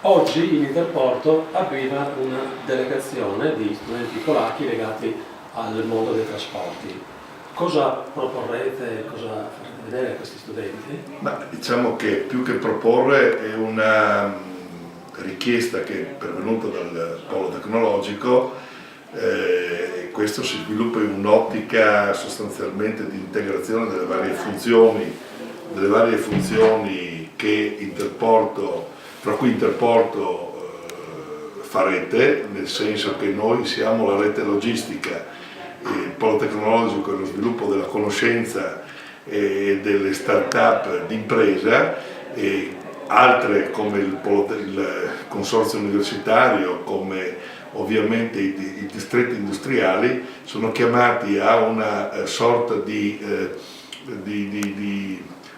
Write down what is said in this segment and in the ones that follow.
Oggi in Interporto arriva una delegazione di studenti polacchi legati al mondo dei trasporti. Cosa proporrete, cosa farete vedere a questi studenti? Ma diciamo che più che proporre è una richiesta che è pervenuta dal polo tecnologico, e questo si sviluppa in un'ottica sostanzialmente di integrazione delle varie funzioni che Interporto, fra cui Interporto fa rete, nel senso che noi siamo la rete logistica, il polo tecnologico e lo sviluppo della conoscenza e delle start-up d'impresa, e altre come il consorzio universitario, come ovviamente i distretti industriali, sono chiamati a una sorta di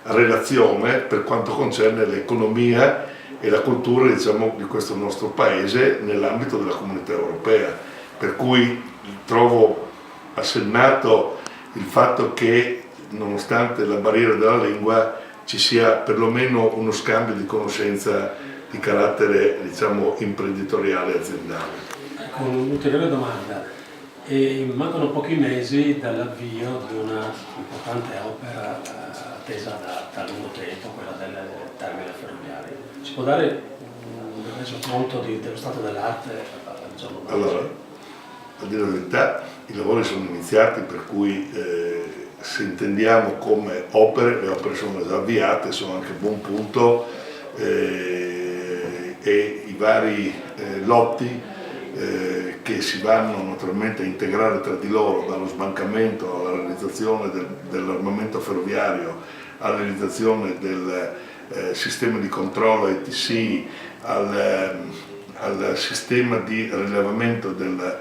relazione per quanto concerne l'economia e la cultura, diciamo, di questo nostro paese nell'ambito della comunità europea. Per cui trovo assennato il fatto che, nonostante la barriera della lingua, ci sia perlomeno uno scambio di conoscenza di carattere, diciamo, imprenditoriale e aziendale. Con un'ulteriore domanda, mancano pochi mesi dall'avvio di una importante opera attesa da lungo tempo, quella del terminale ferroviario. Ci può dare un resoconto dello stato dell'arte al giorno d'oggi? Allora, a dire la verità, i lavori sono iniziati, per cui se intendiamo come opere, le opere sono già avviate, sono anche a buon punto, e i vari lotti che si vanno naturalmente a integrare tra di loro, dallo sbancamento alla realizzazione dell'armamento ferroviario, alla realizzazione del sistema di controllo ETC, al sistema di rilevamento delle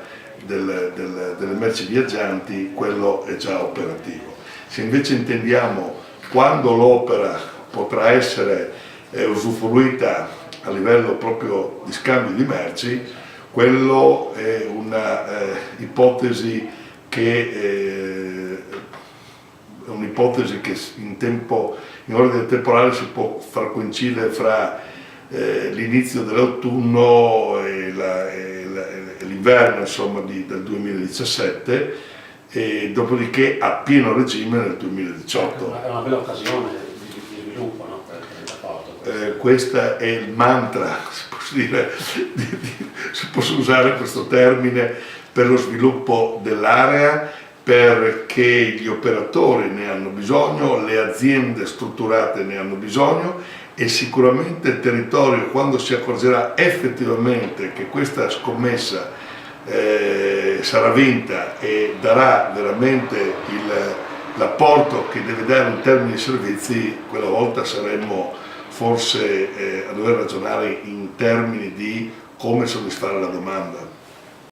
merci viaggianti, quello è già operativo. Se invece intendiamo quando l'opera potrà essere usufruita a livello proprio di scambio di merci, quello è una ipotesi che in ordine temporale si può far coincidere fra l'inizio dell'autunno e l'inverno, insomma, del 2017, e dopodiché a pieno regime nel 2018. È una bella occasione di sviluppo, no? Per il rapporto. Questo è il mantra, si può dire, si può usare questo termine, per lo sviluppo dell'area, perché gli operatori ne hanno bisogno, le aziende strutturate ne hanno bisogno, e sicuramente il territorio, quando si accorgerà effettivamente che questa scommessa sarà vinta e darà veramente l'apporto che deve dare in termini di servizi, quella volta saremmo forse a dover ragionare in termini di come soddisfare la domanda.